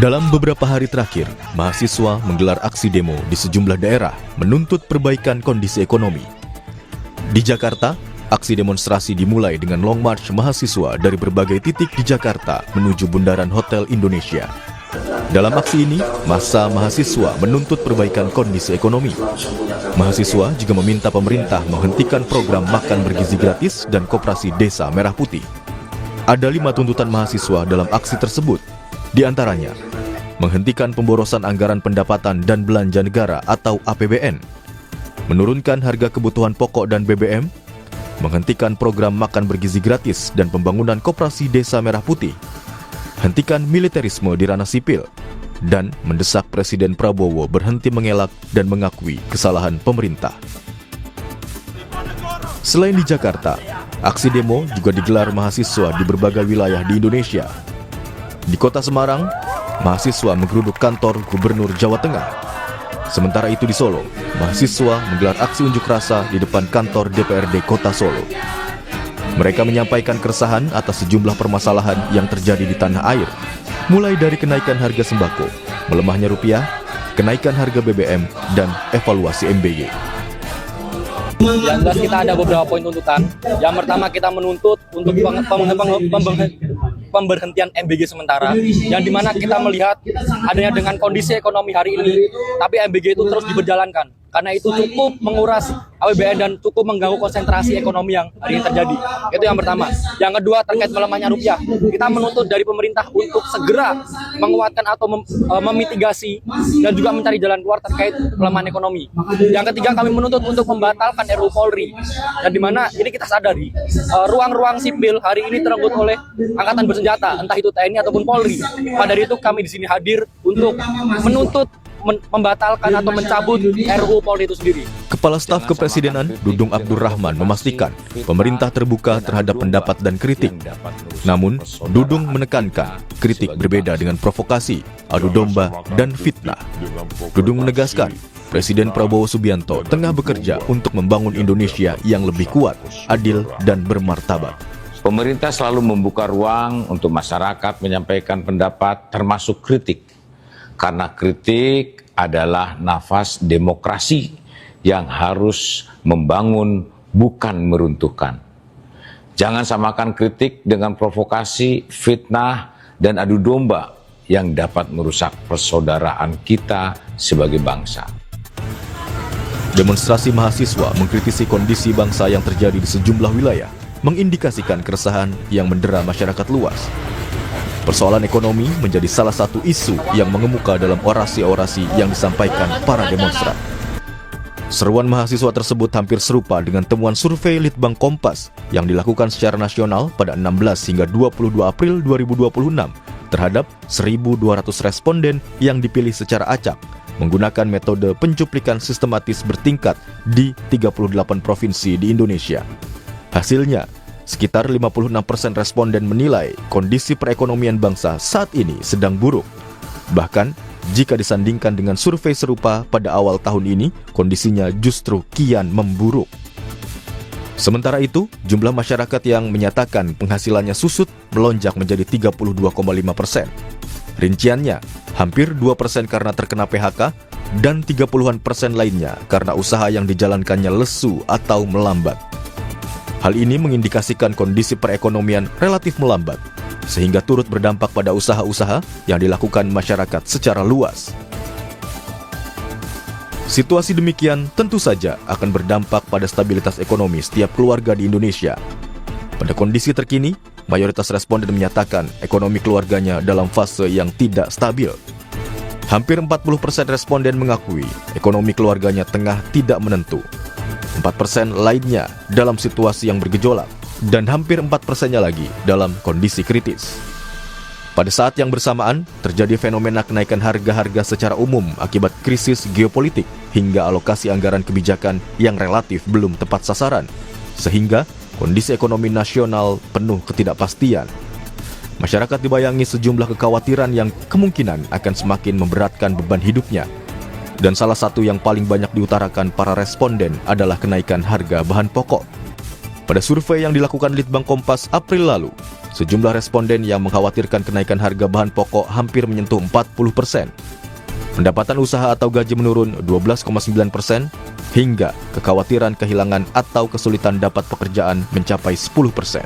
Dalam beberapa hari terakhir, mahasiswa menggelar aksi demo di sejumlah daerah menuntut perbaikan kondisi ekonomi. Di Jakarta, aksi demonstrasi dimulai dengan long march mahasiswa dari berbagai titik di Jakarta menuju Bundaran Hotel Indonesia. Dalam aksi ini, massa mahasiswa menuntut perbaikan kondisi ekonomi. Mahasiswa juga meminta pemerintah menghentikan program makan bergizi gratis dan koperasi Desa Merah Putih. Ada 5 tuntutan mahasiswa dalam aksi tersebut. Di antaranya, menghentikan pemborosan anggaran pendapatan dan belanja negara atau APBN, menurunkan harga kebutuhan pokok dan BBM, menghentikan program makan bergizi gratis dan pembangunan koperasi Desa Merah Putih, hentikan militerisme di ranah sipil, dan mendesak Presiden Prabowo berhenti mengelak dan mengakui kesalahan pemerintah. Selain di Jakarta, aksi demo juga digelar mahasiswa di berbagai wilayah di Indonesia. Di kota Semarang, mahasiswa menggeruduk kantor Gubernur Jawa Tengah. Sementara itu di Solo, mahasiswa menggelar aksi unjuk rasa di depan kantor DPRD Kota Solo. Mereka menyampaikan keresahan atas sejumlah permasalahan yang terjadi di tanah air, mulai dari kenaikan harga sembako, melemahnya rupiah, kenaikan harga BBM, dan evaluasi MBY. Yang jelas kita ada beberapa poin tuntutan. Yang pertama kita menuntut untuk pemberhentian MBG sementara, yang dimana kita melihat adanya dengan kondisi ekonomi hari ini, tapi MBG itu terus diberjalankan. Karena itu cukup menguras APBN dan cukup mengganggu konsentrasi ekonomi yang hari ini terjadi. Itu yang pertama. Yang kedua terkait melemahnya rupiah. Kita menuntut dari pemerintah untuk segera menguatkan atau memitigasi dan juga mencari jalan keluar terkait pelemahan ekonomi. Yang ketiga kami menuntut untuk membatalkan RUU Polri. Dan di mana ini kita sadari ruang-ruang sipil hari ini terenggut oleh angkatan bersenjata, entah itu TNI ataupun Polri. Pada dari itu kami di sini hadir untuk menuntut membatalkan atau mencabut RUU Polri itu sendiri. Kepala Staf Kepresidenan Dudung Abdurrahman memastikan pemerintah terbuka terhadap pendapat dan kritik. Namun, Dudung menekankan kritik berbeda dengan provokasi, adu domba, dan fitnah. Dudung menegaskan Presiden Prabowo Subianto tengah bekerja untuk membangun Indonesia yang lebih kuat, adil, dan bermartabat. Pemerintah selalu membuka ruang untuk masyarakat menyampaikan pendapat termasuk kritik. Karena kritik adalah nafas demokrasi yang harus membangun, bukan meruntuhkan. Jangan samakan kritik dengan provokasi, fitnah, dan adu domba yang dapat merusak persaudaraan kita sebagai bangsa. Demonstrasi mahasiswa mengkritisi kondisi bangsa yang terjadi di sejumlah wilayah, mengindikasikan keresahan yang mendera masyarakat luas. Persoalan ekonomi menjadi salah satu isu yang mengemuka dalam orasi-orasi yang disampaikan para demonstran. Seruan mahasiswa tersebut hampir serupa dengan temuan survei Litbang Kompas yang dilakukan secara nasional pada 16 hingga 22 April 2026 terhadap 1.200 responden yang dipilih secara acak menggunakan metode pencuplikan sistematis bertingkat di 38 provinsi di Indonesia. Hasilnya, sekitar 56% responden menilai kondisi perekonomian bangsa saat ini sedang buruk. Bahkan, jika disandingkan dengan survei serupa pada awal tahun ini, kondisinya justru kian memburuk. Sementara itu, jumlah masyarakat yang menyatakan penghasilannya susut melonjak menjadi 32,5%. Rinciannya, hampir 2% karena terkena PHK, dan 30% lainnya karena usaha yang dijalankannya lesu atau melambat. Hal ini mengindikasikan kondisi perekonomian relatif melambat, sehingga turut berdampak pada usaha-usaha yang dilakukan masyarakat secara luas. Situasi demikian tentu saja akan berdampak pada stabilitas ekonomi setiap keluarga di Indonesia. Pada kondisi terkini, mayoritas responden menyatakan ekonomi keluarganya dalam fase yang tidak stabil. Hampir 40% responden mengakui ekonomi keluarganya tengah tidak menentu. 4% lainnya dalam situasi yang bergejolak, dan hampir 4%-nya lagi dalam kondisi kritis. Pada saat yang bersamaan, terjadi fenomena kenaikan harga-harga secara umum akibat krisis geopolitik hingga alokasi anggaran kebijakan yang relatif belum tepat sasaran, sehingga kondisi ekonomi nasional penuh ketidakpastian. Masyarakat dibayangi sejumlah kekhawatiran yang kemungkinan akan semakin memberatkan beban hidupnya. Dan salah satu yang paling banyak diutarakan para responden adalah kenaikan harga bahan pokok. Pada survei yang dilakukan Litbang Kompas April lalu, sejumlah responden yang mengkhawatirkan kenaikan harga bahan pokok hampir menyentuh 40%. Pendapatan usaha atau gaji menurun 12,9%, hingga kekhawatiran kehilangan atau kesulitan dapat pekerjaan mencapai 10%.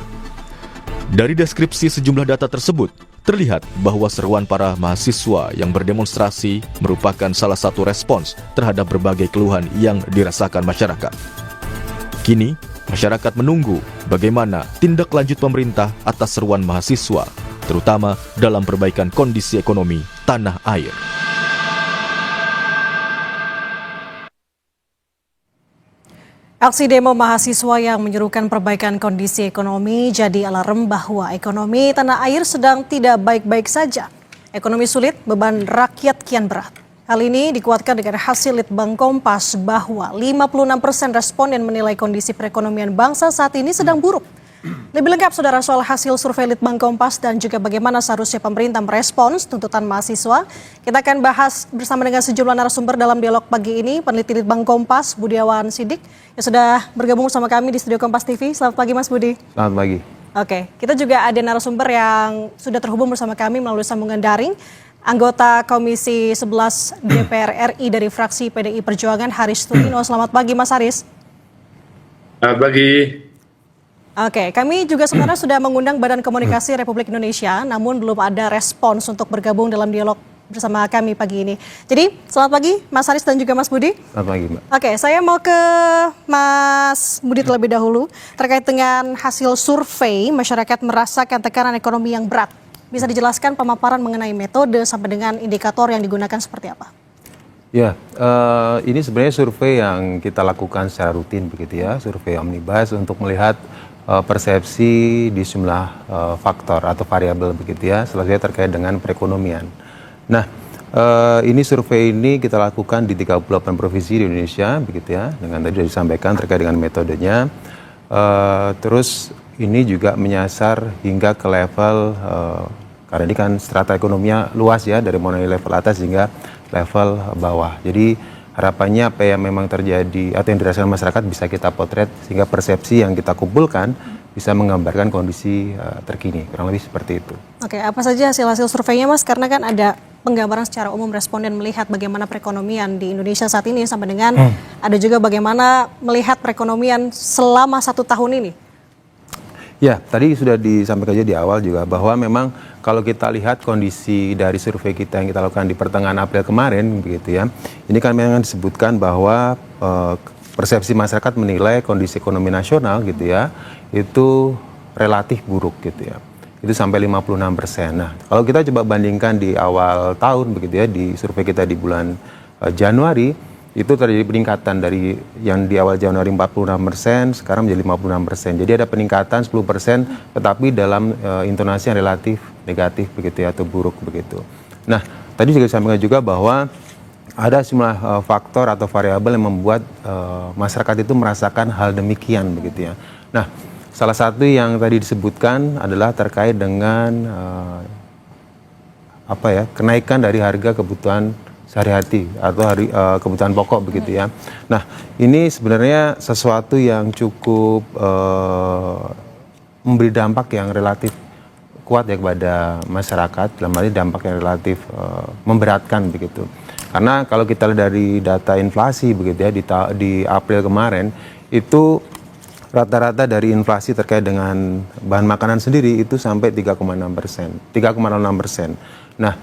Dari deskripsi sejumlah data tersebut, terlihat bahwa seruan para mahasiswa yang berdemonstrasi merupakan salah satu respons terhadap berbagai keluhan yang dirasakan masyarakat. Kini, masyarakat menunggu bagaimana tindak lanjut pemerintah atas seruan mahasiswa, terutama dalam perbaikan kondisi ekonomi tanah air. Aksi demo mahasiswa yang menyerukan perbaikan kondisi ekonomi jadi alarm bahwa ekonomi tanah air sedang tidak baik-baik saja. Ekonomi sulit, beban rakyat kian berat. Hal ini dikuatkan dengan hasil Litbang Kompas bahwa 56% responden menilai kondisi perekonomian bangsa saat ini sedang buruk. Lebih lengkap saudara soal hasil survei Litbang Kompas dan juga bagaimana seharusnya pemerintah merespons tuntutan mahasiswa. Kita akan bahas bersama dengan sejumlah narasumber dalam dialog pagi ini. Peneliti Litbang Kompas, Budiawan Sidik, yang sudah bergabung bersama kami di studio Kompas TV. Selamat pagi Mas Budi. Selamat pagi. Oke, kita juga ada narasumber yang sudah terhubung bersama kami melalui sambungan daring. Anggota Komisi 11 DPR RI dari fraksi PDI Perjuangan, Haris Tulino. Selamat pagi Mas Haris. Selamat pagi. Oke, kami juga sebenarnya sudah mengundang Badan Komunikasi Republik Indonesia, namun belum ada respons untuk bergabung dalam dialog bersama kami pagi ini. Jadi, selamat pagi Mas Haris dan juga Mas Budi. Selamat pagi, Mbak. Oke, saya mau ke Mas Budi terlebih dahulu terkait dengan hasil survei masyarakat merasakan tekanan ekonomi yang berat. Bisa dijelaskan pemaparan mengenai metode sampai dengan indikator yang digunakan seperti apa? Ya, ini sebenarnya survei yang kita lakukan secara rutin begitu ya, survei omnibus untuk melihat persepsi di sejumlah faktor atau variabel begitu ya, salah satunya terkait dengan perekonomian. Nah, ini survei ini kita lakukan di 38 provinsi di Indonesia begitu ya, dengan tadi sudah disampaikan terkait dengan metodenya. Terus ini juga menyasar hingga ke level karena ini kan strata ekonominya luas ya, dari mulai level atas hingga level bawah. Jadi harapannya apa yang memang terjadi atau yang dirasakan masyarakat bisa kita potret sehingga persepsi yang kita kumpulkan bisa menggambarkan kondisi terkini, kurang lebih seperti itu. Oke, apa saja hasil-hasil surveinya Mas? Karena kan ada penggambaran secara umum responden melihat bagaimana perekonomian di Indonesia saat ini sampai dengan ada juga bagaimana melihat perekonomian selama 1 tahun ini. Ya, tadi sudah disampaikan aja di awal juga bahwa memang kalau kita lihat kondisi dari survei kita yang kita lakukan di pertengahan April kemarin begitu ya, ini kan memang disebutkan bahwa persepsi masyarakat menilai kondisi ekonomi nasional gitu ya, itu relatif buruk gitu ya. Itu sampai 56%. Nah, kalau kita coba bandingkan di awal tahun begitu ya, di survei kita di bulan Januari, itu terjadi peningkatan dari yang di awal Januari 46%, sekarang menjadi 56%. Jadi ada peningkatan 10%, tetapi dalam intonasi yang relatif negatif begitu ya, atau buruk begitu. Nah, tadi juga disampaikan juga bahwa ada sejumlah faktor atau variabel yang membuat masyarakat itu merasakan hal demikian begitu ya. Nah, salah satu yang tadi disebutkan adalah terkait dengan kenaikan dari harga kebutuhan sehari-hari atau kebutuhan pokok begitu ya. Nah, ini sebenarnya sesuatu yang cukup memberi dampak yang relatif kuat ya kepada masyarakat, dalam hal ini dampak yang relatif memberatkan begitu. Karena kalau kita lihat dari data inflasi begitu ya, di April kemarin itu rata-rata dari inflasi terkait dengan bahan makanan sendiri itu sampai 3,6%. Nah,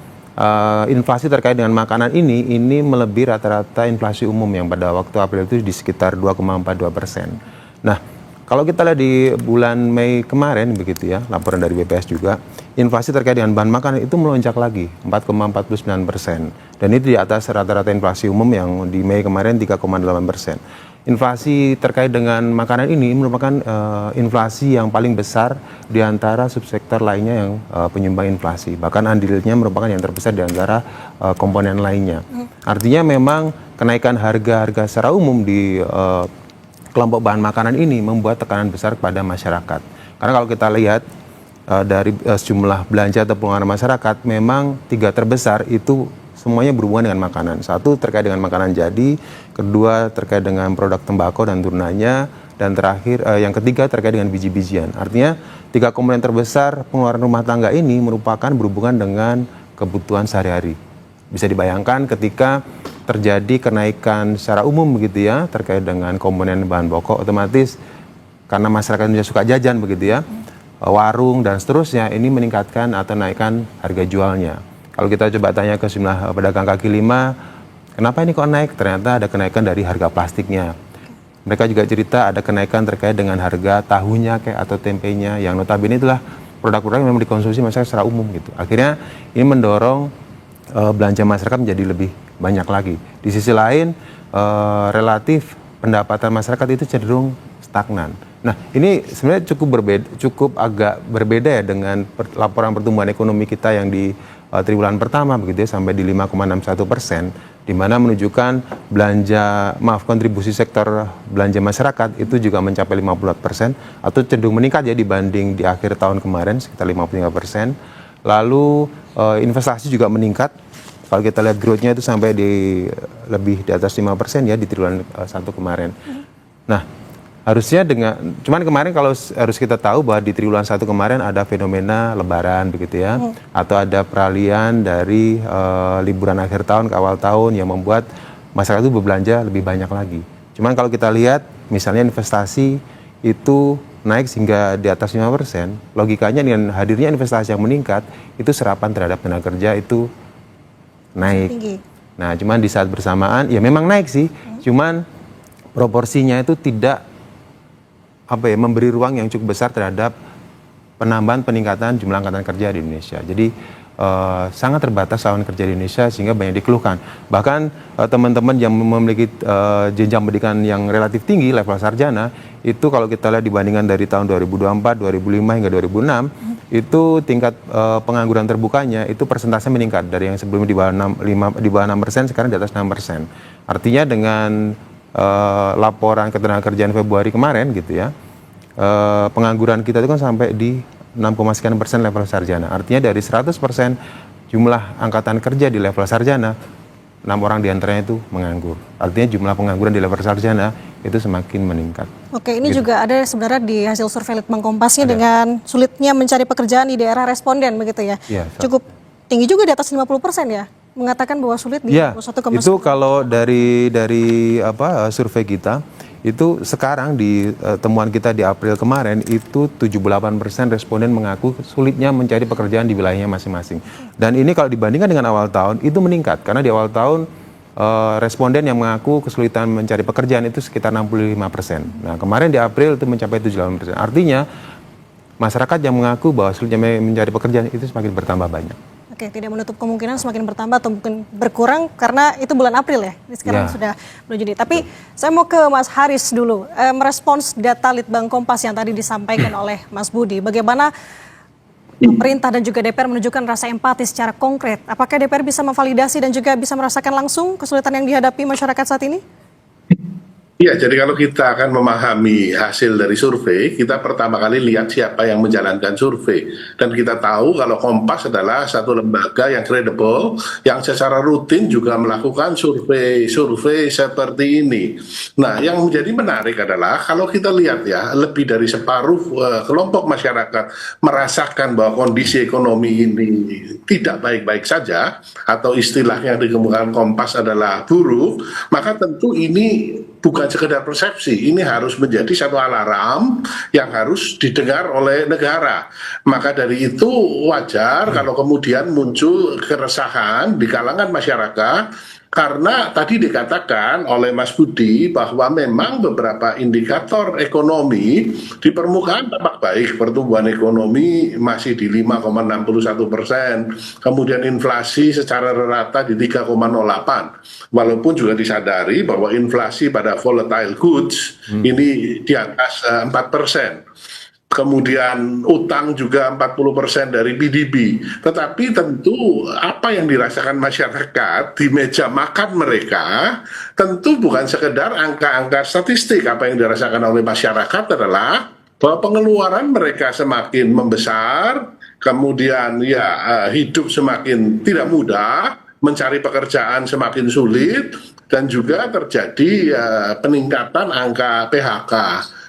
inflasi terkait dengan makanan ini melebihi rata-rata inflasi umum yang pada waktu April itu di sekitar 2,42%. Nah, kalau kita lihat di bulan Mei kemarin begitu ya, laporan dari BPS juga, inflasi terkait dengan bahan makanan itu melonjak lagi 4,49%. Dan itu di atas rata-rata inflasi umum yang di Mei kemarin 3,8%. Inflasi terkait dengan makanan ini merupakan inflasi yang paling besar di antara subsektor lainnya yang penyumbang inflasi. Bahkan andilnya merupakan yang terbesar di antara komponen lainnya. Artinya memang kenaikan harga-harga secara umum di kelompok bahan makanan ini membuat tekanan besar kepada masyarakat. Karena kalau kita lihat dari sejumlah belanja atau pengeluaran masyarakat, memang 3 terbesar itu semuanya berhubungan dengan makanan. Satu terkait dengan makanan jadi, kedua terkait dengan produk tembakau dan turunannya, dan terakhir yang ketiga terkait dengan biji-bijian. Artinya 3 komponen terbesar pengeluaran rumah tangga ini merupakan berhubungan dengan kebutuhan sehari-hari. Bisa dibayangkan ketika terjadi kenaikan secara umum begitu ya terkait dengan komponen bahan pokok, otomatis karena masyarakat Indonesia suka jajan begitu ya, warung dan seterusnya ini meningkatkan atau naikkan harga jualnya. Kalau kita coba tanya ke sejumlah pedagang kaki lima, kenapa ini kok naik? Ternyata ada kenaikan dari harga plastiknya. Mereka juga cerita ada kenaikan terkait dengan harga tahunya kayak atau tempenya yang notabene itulah produk-produk yang memang dikonsumsi masyarakat secara umum gitu. Akhirnya ini mendorong belanja masyarakat menjadi lebih banyak lagi. Di sisi lain relatif pendapatan masyarakat itu cenderung stagnan. Nah, ini sebenarnya cukup agak berbeda ya dengan laporan pertumbuhan ekonomi kita yang di triwulan pertama begitu ya, sampai di 5,61%, di mana menunjukkan kontribusi sektor belanja masyarakat itu juga mencapai 54% atau cenderung meningkat ya dibanding di akhir tahun kemarin sekitar 55%. Lalu investasi juga meningkat. Kalau kita lihat growth-nya itu sampai di lebih di atas 5% ya di triwulan 1 kemarin. Nah, harusnya cuman kemarin kalau harus kita tahu bahwa di triwulan 1 kemarin ada fenomena lebaran begitu ya, atau ada peralihan dari liburan akhir tahun ke awal tahun yang membuat masyarakat itu berbelanja lebih banyak lagi. Cuman kalau kita lihat misalnya investasi itu naik sehingga di atas 5%, logikanya dengan hadirnya investasi yang meningkat, itu serapan terhadap tenaga kerja itu naik. Tinggi. Nah, cuman di saat bersamaan ya memang naik sih, cuman proporsinya itu tidak memberi ruang yang cukup besar terhadap peningkatan jumlah angkatan kerja di Indonesia. Jadi sangat terbatas lawan kerja di Indonesia sehingga banyak dikeluhkan. Bahkan teman-teman yang memiliki jenjang pendidikan yang relatif tinggi, level sarjana, itu kalau kita lihat dibandingkan dari tahun 2024, 2005 hingga 2006, itu tingkat pengangguran terbukanya itu persentase meningkat dari yang sebelumnya di bawah 6%, sekarang di atas 6%. Artinya dengan laporan ketenagakerjaan Februari kemarin gitu ya, pengangguran kita itu kan sampai di 6,sekian% level sarjana. Artinya dari 100% jumlah angkatan kerja di level sarjana, 6 orang diantaranya itu menganggur. Artinya jumlah pengangguran di level sarjana itu semakin meningkat. Oke, ini gitu. Juga ada sebenarnya di hasil survei Litbang Kompasnya dengan sulitnya mencari pekerjaan di daerah responden begitu ya. Cukup tinggi juga di atas 50% ya. Mengatakan bahwa sulit di 21,9%. Itu kalau dari survei kita, itu sekarang di temuan kita di April kemarin itu 78% responden mengaku sulitnya mencari pekerjaan di wilayahnya masing-masing. Dan ini kalau dibandingkan dengan awal tahun itu meningkat karena di awal tahun responden yang mengaku kesulitan mencari pekerjaan itu sekitar 65%. Nah, kemarin di April itu mencapai 78%. Artinya masyarakat yang mengaku bahwa sulitnya mencari pekerjaan itu semakin bertambah banyak. Oke, tidak menutup kemungkinan semakin bertambah atau mungkin berkurang karena itu bulan April ya. Ini sekarang sudah bulan Juni. Tapi saya mau ke Mas Haris dulu. Merespons data Litbang Kompas yang tadi disampaikan oleh Mas Budi. Bagaimana pemerintah dan juga DPR menunjukkan rasa empati secara konkret? Apakah DPR bisa memvalidasi dan juga bisa merasakan langsung kesulitan yang dihadapi masyarakat saat ini? Ya, jadi kalau kita akan memahami hasil dari survei, kita pertama kali lihat siapa yang menjalankan survei. Dan kita tahu kalau Kompas adalah satu lembaga yang kredibel, yang secara rutin juga melakukan survei seperti ini. Nah, yang menjadi menarik adalah kalau kita lihat ya, lebih dari separuh kelompok masyarakat merasakan bahwa kondisi ekonomi ini tidak baik-baik saja, atau istilahnya yang dikemukakan Kompas adalah buruk, maka tentu ini bukan sekedar persepsi, ini harus menjadi satu alarm yang harus didengar oleh negara. Maka dari itu wajar kalau kemudian muncul keresahan di kalangan masyarakat, karena tadi dikatakan oleh Mas Budi bahwa memang beberapa indikator ekonomi di permukaan tampak baik, pertumbuhan ekonomi masih di 5,61%, kemudian inflasi secara rata di 3,08%, walaupun juga disadari bahwa inflasi pada volatile goods ini di atas 4%. Kemudian utang juga 40% dari PDB. Tetapi tentu apa yang dirasakan masyarakat di meja makan mereka tentu bukan sekedar angka-angka statistik. Apa yang dirasakan oleh masyarakat adalah bahwa pengeluaran mereka semakin membesar, kemudian hidup semakin tidak mudah, mencari pekerjaan semakin sulit, dan juga terjadi peningkatan angka PHK.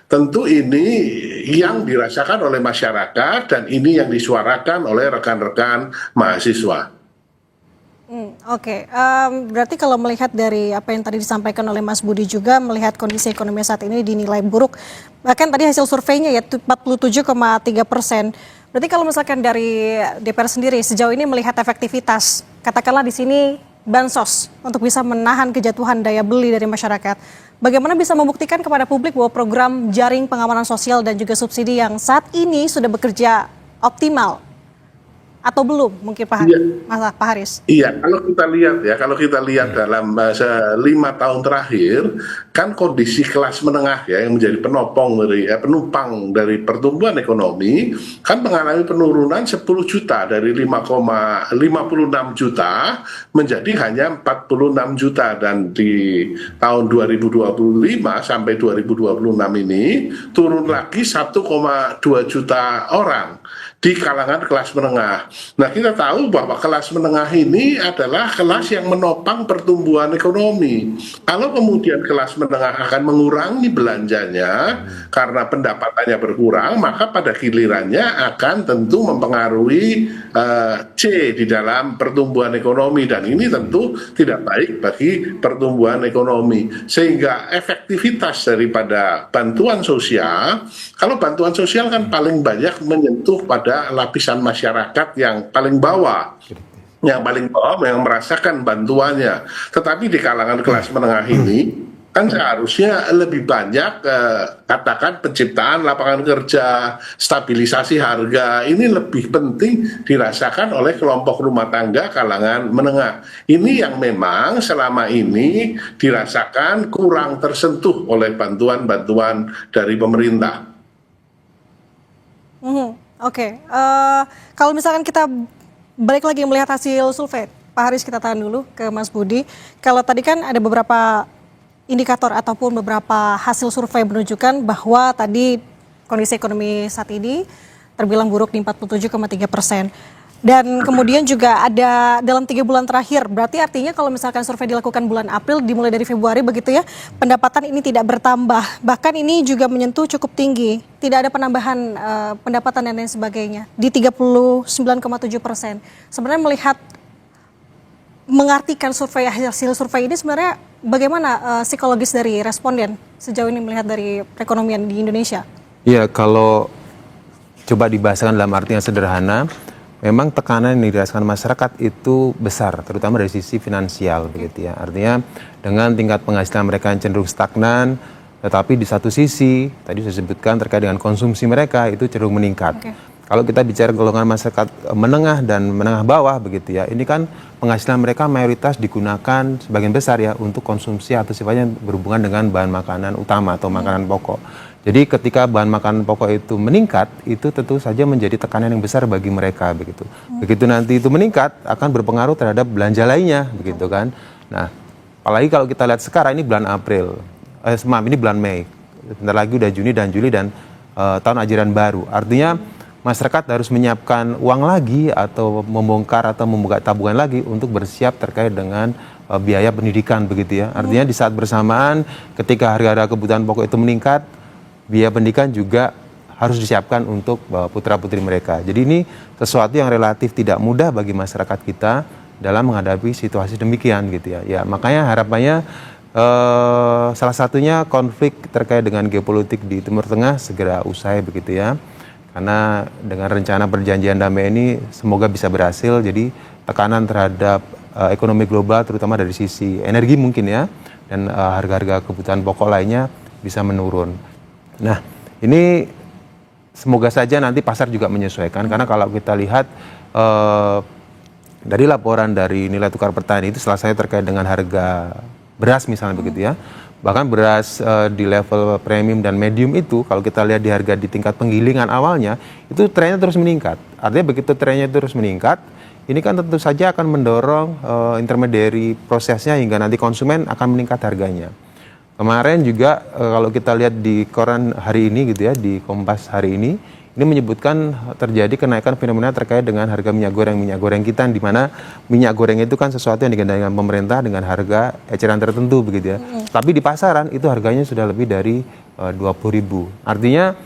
Tentu ini yang dirasakan oleh masyarakat dan ini yang disuarakan oleh rekan-rekan mahasiswa. Oke, berarti kalau melihat dari apa yang tadi disampaikan oleh Mas Budi juga, melihat kondisi ekonomi saat ini dinilai buruk, bahkan tadi hasil surveinya ya 47,3%. Berarti kalau misalkan dari DPR sendiri sejauh ini melihat efektivitas, katakanlah di sini bansos untuk bisa menahan kejatuhan daya beli dari masyarakat, bagaimana bisa membuktikan kepada publik bahwa program jaring pengamanan sosial dan juga subsidi yang saat ini sudah bekerja optimal? Atau belum mungkin Pak Haris? Iya, kalau kita lihat dalam 5 tahun terakhir, kan kondisi kelas menengah ya yang menjadi penumpang dari pertumbuhan ekonomi kan mengalami penurunan 10 juta dari 5,56 juta menjadi hanya 46 juta, dan di tahun 2025 sampai 2026 ini turun lagi 1,2 juta orang di kalangan kelas menengah. Nah, kita tahu bahwa kelas menengah ini adalah kelas yang menopang pertumbuhan ekonomi. Kalau kemudian kelas menengah akan mengurangi belanjanya karena pendapatannya berkurang, maka pada gilirannya akan tentu mempengaruhi C di dalam pertumbuhan ekonomi, dan ini tentu tidak baik bagi pertumbuhan ekonomi. Sehingga efektivitas daripada bantuan sosial, kalau bantuan sosial kan paling banyak menyentuh pada lapisan masyarakat yang paling bawah, yang merasakan bantuannya. Tetapi di kalangan kelas menengah ini kan seharusnya lebih banyak katakan penciptaan lapangan kerja, stabilisasi harga, ini lebih penting dirasakan oleh kelompok rumah tangga kalangan menengah. Ini yang memang selama ini dirasakan kurang tersentuh oleh bantuan-bantuan dari pemerintah. Oke, kalau misalkan kita balik lagi melihat hasil survei, Pak Haris, kita tahan dulu ke Mas Budi. Kalau tadi kan ada beberapa indikator ataupun beberapa hasil survei menunjukkan bahwa tadi kondisi ekonomi saat ini terbilang buruk di 47,3%. Dan kemudian juga ada dalam 3 bulan terakhir, berarti artinya kalau misalkan survei dilakukan bulan April dimulai dari Februari begitu ya, pendapatan ini tidak bertambah, bahkan ini juga menyentuh cukup tinggi, tidak ada penambahan pendapatan dan lain sebagainya di 39,7%. Sebenarnya melihat mengartikan hasil survei ini sebenarnya bagaimana psikologis dari responden sejauh ini melihat dari perekonomian di Indonesia? Iya, kalau coba dibahasakan dalam arti yang sederhana, memang tekanan yang dirasakan masyarakat itu besar, terutama dari sisi finansial begitu ya. Artinya dengan tingkat penghasilan mereka yang cenderung stagnan, tetapi di satu sisi tadi saya sebutkan terkait dengan konsumsi mereka itu cenderung meningkat. Kalau kita bicara golongan masyarakat menengah dan menengah bawah begitu ya, ini kan penghasilan mereka mayoritas digunakan sebagian besar ya untuk konsumsi atau sifatnya berhubungan dengan bahan makanan utama atau makanan pokok. Jadi ketika bahan makanan pokok itu meningkat, itu tentu saja menjadi tekanan yang besar bagi mereka begitu. Begitu nanti itu meningkat, akan berpengaruh terhadap belanja lainnya begitu kan. Nah, apalagi kalau kita lihat sekarang ini bulan April, ini bulan Mei, bentar lagi udah Juni dan Juli dan tahun ajaran baru. Artinya masyarakat harus menyiapkan uang lagi atau membongkar atau membuka tabungan lagi untuk bersiap terkait dengan biaya pendidikan begitu ya. Artinya di saat bersamaan ketika harga-harga kebutuhan pokok itu meningkat, biaya pendidikan juga harus disiapkan untuk putra-putri mereka. Jadi ini sesuatu yang relatif tidak mudah bagi masyarakat kita dalam menghadapi situasi demikian gitu ya. Ya makanya harapannya salah satunya konflik terkait dengan geopolitik di Timur Tengah segera usai begitu ya. Karena dengan rencana perjanjian damai ini semoga bisa berhasil. Jadi tekanan terhadap ekonomi global terutama dari sisi energi mungkin ya, dan harga-harga kebutuhan pokok lainnya bisa menurun. Nah, ini semoga saja nanti pasar juga menyesuaikan, karena kalau kita lihat dari laporan dari nilai tukar petani itu salah satu terkait dengan harga beras misalnya begitu ya. Bahkan beras di level premium dan medium itu kalau kita lihat di harga di tingkat penggilingan awalnya itu trennya terus meningkat. Artinya begitu trennya terus meningkat, ini kan tentu saja akan mendorong intermediary prosesnya hingga nanti konsumen akan meningkat harganya. Kemarin juga kalau kita lihat di koran hari ini gitu ya, di Kompas hari ini, Ini menyebutkan terjadi kenaikan fenomena terkait dengan harga minyak goreng kita, di mana minyak goreng itu kan sesuatu yang dikendalikan pemerintah dengan harga eceran tertentu begitu ya. Tapi di pasaran itu harganya sudah lebih dari 20.000. Artinya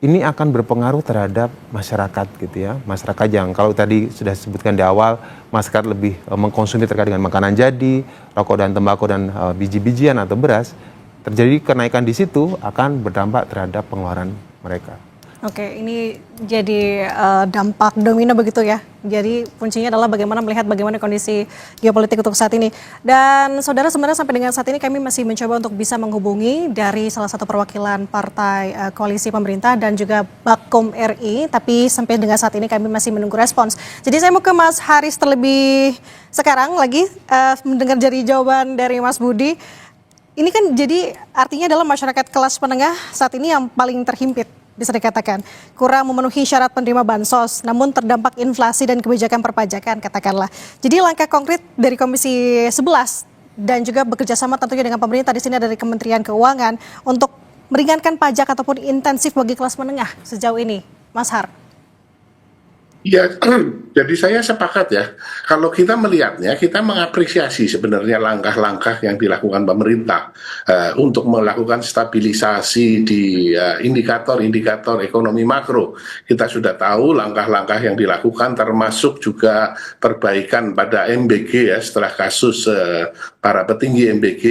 ini akan berpengaruh terhadap masyarakat gitu ya. Masyarakat yang kalau tadi sudah disebutkan di awal, masyarakat lebih mengkonsumsi terkait dengan makanan jadi, rokok dan tembakau dan biji-bijian atau beras, terjadi kenaikan di situ akan berdampak terhadap pengeluaran mereka. Oke, ini jadi dampak domino begitu ya. Jadi kuncinya adalah bagaimana melihat bagaimana kondisi geopolitik untuk saat ini. Dan saudara, sebenarnya sampai dengan saat ini kami masih mencoba untuk bisa menghubungi dari salah satu perwakilan partai koalisi pemerintah dan juga Bakom RI. Tapi sampai dengan saat ini kami masih menunggu respons. Jadi saya mau ke Mas Haris terlebih sekarang lagi mendengar dari jawaban dari Mas Budi. Ini kan jadi artinya adalah masyarakat kelas menengah saat ini yang paling terhimpit, bisa dikatakan kurang memenuhi syarat penerima bansos, namun terdampak inflasi dan kebijakan perpajakan katakanlah. Jadi langkah konkret dari Komisi 11 dan juga bekerja sama tentunya dengan pemerintah di sini dari Kementerian Keuangan untuk meringankan pajak ataupun intensif bagi kelas menengah sejauh ini, Mas Har. Ya, jadi saya sepakat ya. Kalau kita melihatnya, kita mengapresiasi sebenarnya langkah-langkah yang dilakukan pemerintah untuk melakukan stabilisasi di indikator-indikator ekonomi makro. Kita sudah tahu langkah-langkah yang dilakukan, termasuk juga perbaikan pada MBG ya setelah kasus para petinggi MBG,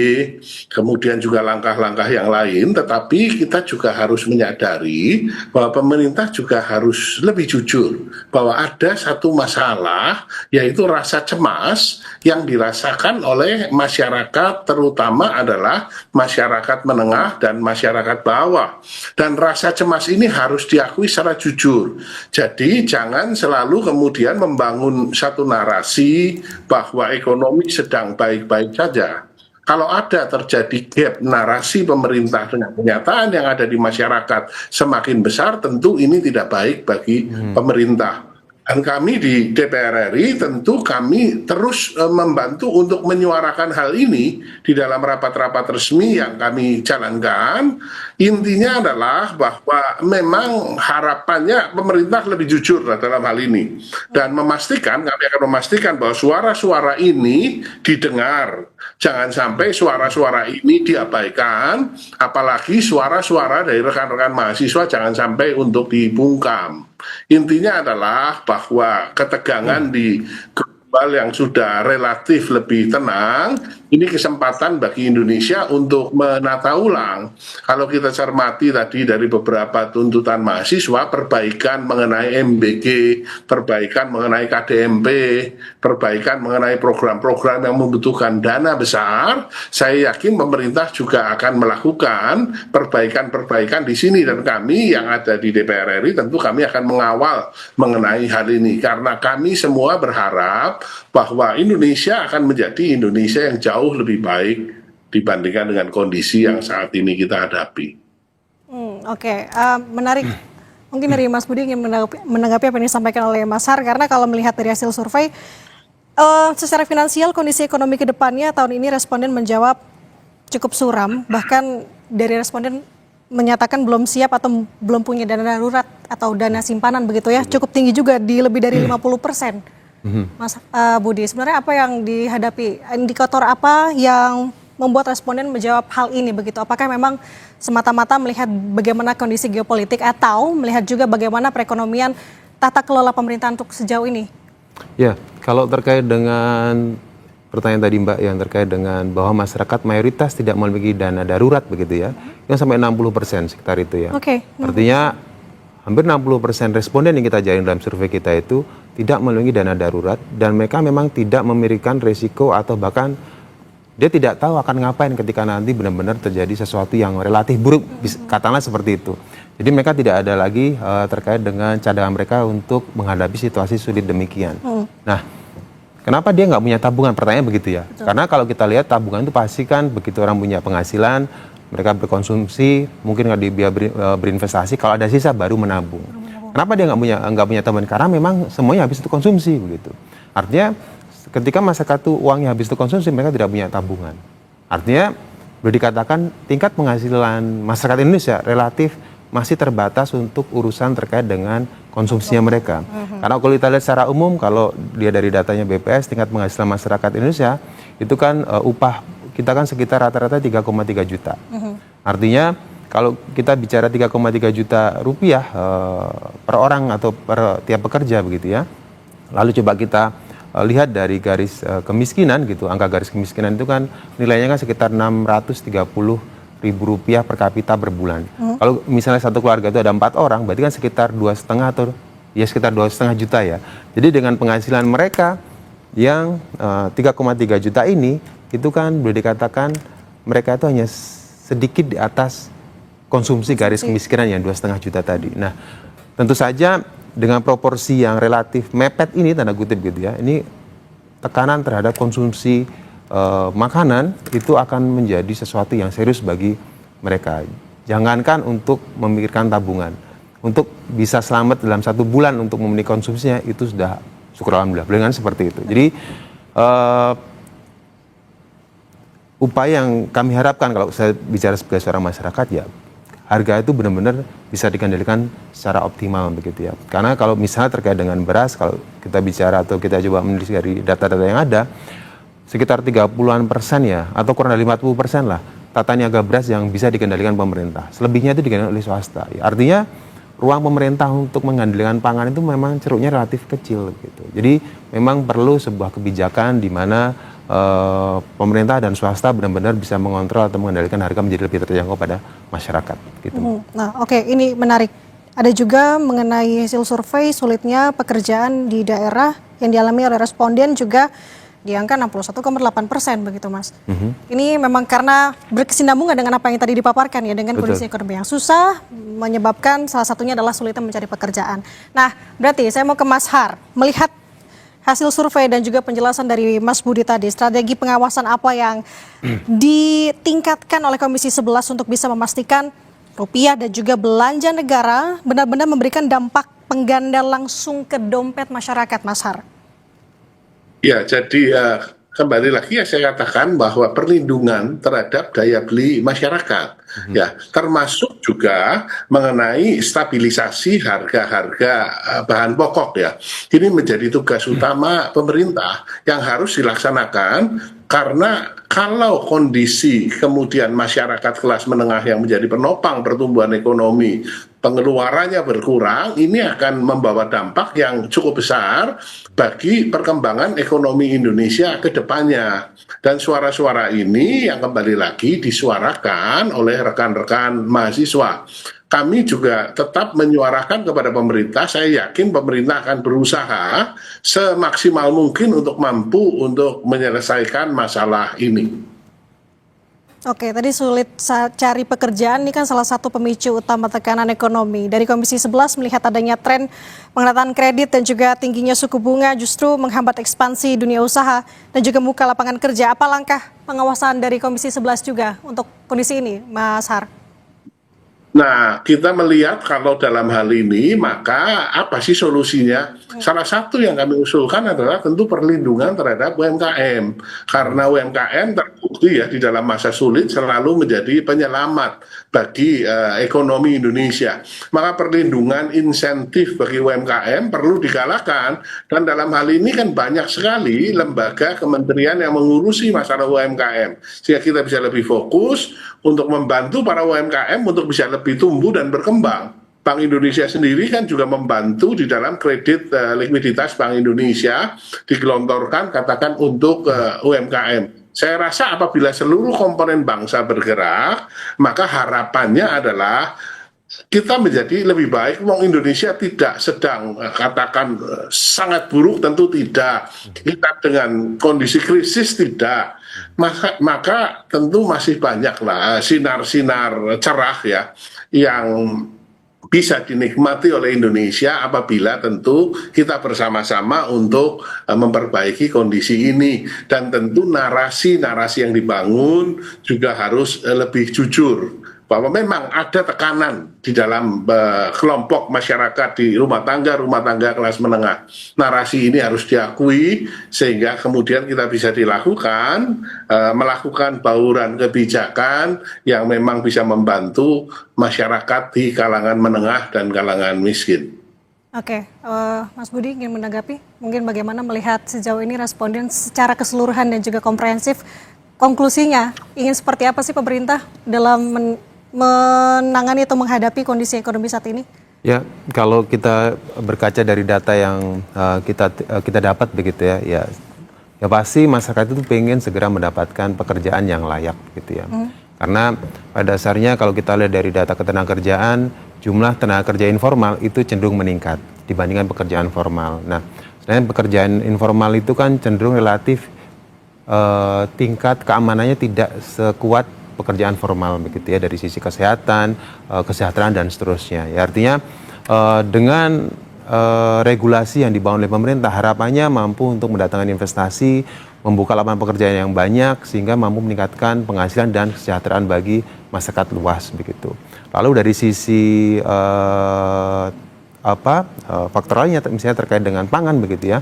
kemudian juga langkah-langkah yang lain. Tetapi kita juga harus menyadari bahwa pemerintah juga harus lebih jujur bahwa ada satu masalah, yaitu rasa cemas yang dirasakan oleh masyarakat, terutama adalah masyarakat menengah dan masyarakat bawah. Dan rasa cemas ini harus diakui secara jujur. Jadi jangan selalu kemudian membangun satu narasi bahwa ekonomi sedang baik-baik saja. Kalau ada terjadi gap narasi pemerintah dengan kenyataan yang ada di masyarakat semakin besar, tentu ini tidak baik bagi pemerintah. Dan kami di DPR RI tentu kami terus membantu untuk menyuarakan hal ini di dalam rapat-rapat resmi yang kami jalankan. Intinya adalah bahwa memang harapannya pemerintah lebih jujur dalam hal ini. Dan kami akan memastikan bahwa suara-suara ini didengar. Jangan sampai suara-suara ini diabaikan, apalagi suara-suara dari rekan-rekan mahasiswa jangan sampai untuk dibungkam. Intinya adalah bahwa ketegangan di global yang sudah relatif lebih tenang, ini kesempatan bagi Indonesia untuk menata ulang. Kalau kita cermati tadi dari beberapa tuntutan mahasiswa, perbaikan mengenai MBG, perbaikan mengenai KDMP, perbaikan mengenai program-program yang membutuhkan dana besar, saya yakin pemerintah juga akan melakukan perbaikan-perbaikan di sini. Dan kami yang ada di DPR RI tentu kami akan mengawal mengenai hal ini. Karena kami semua berharap bahwa Indonesia akan menjadi Indonesia yang jauh lebih baik dibandingkan dengan kondisi yang saat ini kita hadapi. Oke, menarik. Mungkin dari Mas Budi ingin menanggapi apa yang disampaikan oleh Mas Har, karena kalau melihat dari hasil survei, secara finansial kondisi ekonomi ke depannya tahun ini responden menjawab cukup suram, bahkan dari responden menyatakan belum siap atau belum punya dana darurat atau dana simpanan begitu ya, cukup tinggi juga di lebih dari 50%. Mas Budi, sebenarnya apa yang dihadapi, indikator apa yang membuat responden menjawab hal ini begitu? Apakah memang semata-mata melihat bagaimana kondisi geopolitik atau melihat juga bagaimana perekonomian tata kelola pemerintahan untuk sejauh ini? Ya, kalau terkait dengan pertanyaan tadi Mbak yang terkait dengan bahwa masyarakat mayoritas tidak memiliki dana darurat begitu ya, yang sampai 60% sekitar itu ya. Oke. Artinya hampir 60% responden yang kita jalin dalam survei kita itu tidak memiliki dana darurat, dan mereka memang tidak memikirkan resiko atau bahkan dia tidak tahu akan ngapain ketika nanti benar-benar terjadi sesuatu yang relatif buruk, katakanlah seperti itu. Jadi mereka tidak ada lagi terkait dengan cadangan mereka untuk menghadapi situasi sulit demikian. Nah, kenapa dia nggak punya tabungan? Pertanyaan begitu ya. Betul. Karena kalau kita lihat tabungan itu pasti kan begitu orang punya penghasilan, mereka berkonsumsi, mungkin nggak berinvestasi, kalau ada sisa baru menabung. Kenapa dia nggak punya tabungan? Karena memang semuanya habis itu konsumsi begitu. Artinya ketika masyarakat itu uangnya habis itu konsumsi, mereka tidak punya tabungan. Artinya boleh dikatakan tingkat penghasilan masyarakat Indonesia relatif masih terbatas untuk urusan terkait dengan konsumsinya mereka. Karena kalau kita lihat secara umum, kalau dia dari datanya BPS, tingkat penghasilan masyarakat Indonesia, itu kan upah kita kan sekitar rata-rata 3,3 juta. Artinya kalau kita bicara 3,3 juta rupiah per orang atau per tiap pekerja begitu ya. Lalu coba kita lihat dari garis kemiskinan gitu, angka garis kemiskinan itu kan nilainya kan sekitar 630.000 rupiah per kapita per bulan. Kalau misalnya satu keluarga itu ada 4 orang, berarti kan sekitar 2,5 atau ya sekitar 2,5 juta ya. Jadi dengan penghasilan mereka yang 3,3 juta ini, itu kan boleh dikatakan mereka itu hanya sedikit di atas konsumsi garis kemiskinan yang 2,5 juta tadi. Nah, tentu saja dengan proporsi yang relatif mepet ini, tanda kutip gitu ya, ini tekanan terhadap konsumsi makanan itu akan menjadi sesuatu yang serius bagi mereka. Jangankan untuk memikirkan tabungan, untuk bisa selamat dalam 1 bulan untuk memenuhi konsumsinya itu sudah syukur alhamdulillah. Dengan seperti itu. Jadi upaya yang kami harapkan kalau saya bicara sebagai seorang masyarakat ya, harga itu benar-benar bisa dikendalikan secara optimal begitu ya. Karena kalau misalnya terkait dengan beras, kalau kita bicara atau kita coba menulis dari data-data yang ada, sekitar 30-an persen ya, atau kurang dari 50% lah, tata niaga beras yang bisa dikendalikan pemerintah. Selebihnya itu dikendalikan oleh swasta. Ya, artinya ruang pemerintah untuk mengendalikan pangan itu memang ceruknya relatif kecil gitu. Jadi memang perlu sebuah kebijakan di mana pemerintah dan swasta benar-benar bisa mengontrol atau mengendalikan harga menjadi lebih terjangkau pada masyarakat gitu. Nah, oke, ini menarik. Ada juga mengenai hasil survei sulitnya pekerjaan di daerah yang dialami oleh responden juga di angka 61,8% begitu Mas. Ini memang karena berkesinambungan dengan apa yang tadi dipaparkan ya, dengan kondisi ekonomi yang susah menyebabkan salah satunya adalah sulitnya mencari pekerjaan. Nah, berarti saya mau ke Mas Har, melihat hasil survei dan juga penjelasan dari Mas Budi tadi, strategi pengawasan apa yang ditingkatkan oleh Komisi 11 untuk bisa memastikan rupiah dan juga belanja negara benar-benar memberikan dampak pengganda langsung ke dompet masyarakat, Mas Har? Ya, jadi kembali lagi ya saya katakan bahwa perlindungan terhadap daya beli masyarakat, ya, termasuk juga mengenai stabilisasi harga-harga bahan pokok ya. Ini menjadi tugas utama pemerintah yang harus dilaksanakan, karena kalau kondisi kemudian masyarakat kelas menengah yang menjadi penopang pertumbuhan ekonomi, pengeluarannya berkurang, ini akan membawa dampak yang cukup besar bagi perkembangan ekonomi Indonesia ke depannya. Dan suara-suara ini yang kembali lagi disuarakan oleh rekan-rekan mahasiswa. Kami juga tetap menyuarakan kepada pemerintah, saya yakin pemerintah akan berusaha semaksimal mungkin untuk mampu untuk menyelesaikan masalah ini. Oke, tadi sulit cari pekerjaan, ini kan salah satu pemicu utama tekanan ekonomi. Dari Komisi 11 melihat adanya tren pengetatan kredit dan juga tingginya suku bunga justru menghambat ekspansi dunia usaha dan juga membuka lapangan kerja. Apa langkah pengawasan dari Komisi 11 juga untuk kondisi ini, Mas Har? Nah, kita melihat kalau dalam hal ini, maka apa sih solusinya? Salah satu yang kami usulkan adalah tentu perlindungan terhadap UMKM. Karena UMKM terbukti ya di dalam masa sulit selalu menjadi penyelamat bagi ekonomi Indonesia. Maka perlindungan insentif bagi UMKM perlu digalakan. Dan dalam hal ini kan banyak sekali lembaga kementerian yang mengurusi masalah UMKM. Sehingga kita bisa lebih fokus untuk membantu para UMKM untuk bisa lebih tumbuh dan berkembang. Bank Indonesia sendiri kan juga membantu di dalam kredit likuiditas Bank Indonesia digelontorkan katakan untuk UMKM. Saya rasa apabila seluruh komponen bangsa bergerak, maka harapannya adalah kita menjadi lebih baik. Wong Indonesia tidak sedang katakan sangat buruk, tentu tidak. Kita dengan kondisi krisis tidak. Maka tentu masih banyaklah sinar-sinar cerah ya yang bisa dinikmati oleh Indonesia apabila tentu kita bersama-sama untuk memperbaiki kondisi ini. Dan tentu narasi-narasi yang dibangun juga harus lebih jujur. bahwa memang ada tekanan di dalam kelompok masyarakat di rumah tangga kelas menengah. Narasi ini harus diakui sehingga kemudian kita bisa dilakukan melakukan bauran kebijakan yang memang bisa membantu masyarakat di kalangan menengah dan kalangan miskin. Oke, Mas Budi ingin menanggapi mungkin bagaimana melihat sejauh ini responden secara keseluruhan dan juga komprehensif, konklusinya ingin seperti apa sih pemerintah dalam menangani atau menghadapi kondisi ekonomi saat ini? Ya, kalau kita berkaca dari data yang kita dapat begitu ya pasti masyarakat itu pengen segera mendapatkan pekerjaan yang layak gitu ya. Karena pada dasarnya kalau kita lihat dari data ketenagakerjaan, jumlah tenaga kerja informal itu cenderung meningkat dibandingkan pekerjaan formal. Nah, sebenarnya pekerjaan informal itu kan cenderung relatif tingkat keamanannya tidak sekuat pekerjaan formal begitu ya, dari sisi kesehatan, kesejahteraan dan seterusnya. Ya, artinya dengan regulasi yang dibangun oleh pemerintah harapannya mampu untuk mendatangkan investasi, membuka lapangan pekerjaan yang banyak sehingga mampu meningkatkan penghasilan dan kesejahteraan bagi masyarakat luas begitu. Lalu dari sisi faktor lainnya misalnya terkait dengan pangan begitu ya.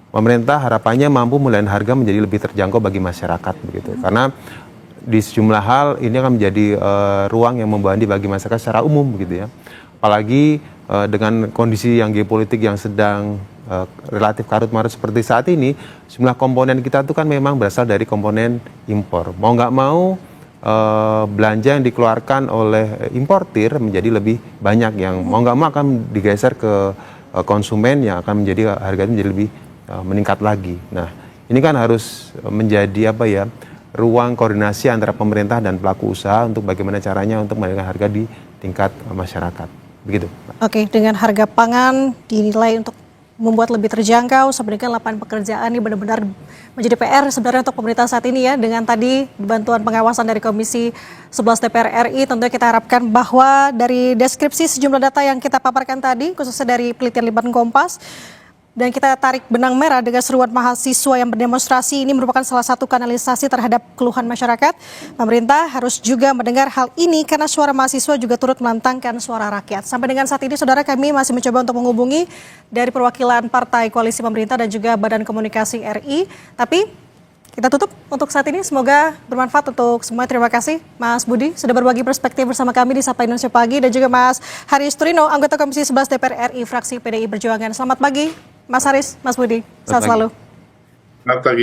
Pemerintah harapannya mampu menurunkan harga menjadi lebih terjangkau bagi masyarakat begitu. Karena di sejumlah hal ini akan menjadi ruang yang membebani bagi masyarakat secara umum begitu ya. Apalagi dengan kondisi yang geopolitik yang sedang relatif karut marut seperti saat ini, jumlah komponen kita itu kan memang berasal dari komponen impor. Mau nggak mau belanja yang dikeluarkan oleh importir menjadi lebih banyak, yang mau nggak mau akan digeser ke konsumen yang akan menjadi harganya menjadi lebih meningkat lagi. Nah, ini kan harus menjadi ruang koordinasi antara pemerintah dan pelaku usaha untuk bagaimana caranya untuk menaikkan harga di tingkat masyarakat. Begitu. Oke, dengan harga pangan dinilai untuk membuat lebih terjangkau, sebenarnya lapangan pekerjaan ini benar-benar menjadi PR sebenarnya untuk pemerintah saat ini ya. Dengan tadi bantuan pengawasan dari Komisi 11 DPR RI, tentunya kita harapkan bahwa dari deskripsi sejumlah data yang kita paparkan tadi, khususnya dari penelitian Litbang Kompas, dan kita tarik benang merah dengan seruan mahasiswa yang berdemonstrasi, ini merupakan salah satu kanalisasi terhadap keluhan masyarakat. Pemerintah harus juga mendengar hal ini karena suara mahasiswa juga turut melantangkan suara rakyat. Sampai dengan saat ini, saudara, kami masih mencoba untuk menghubungi dari perwakilan partai koalisi pemerintah dan juga Badan Komunikasi RI. Tapi kita tutup untuk saat ini. Semoga bermanfaat untuk semua. Terima kasih Mas Budi sudah berbagi perspektif bersama kami di Sapa Indonesia Pagi, dan juga Mas Haris Turino, anggota Komisi 11 DPR RI fraksi PDI Perjuangan. Selamat pagi Mas Haris, Mas Budi, sehat selalu. Selamat pagi.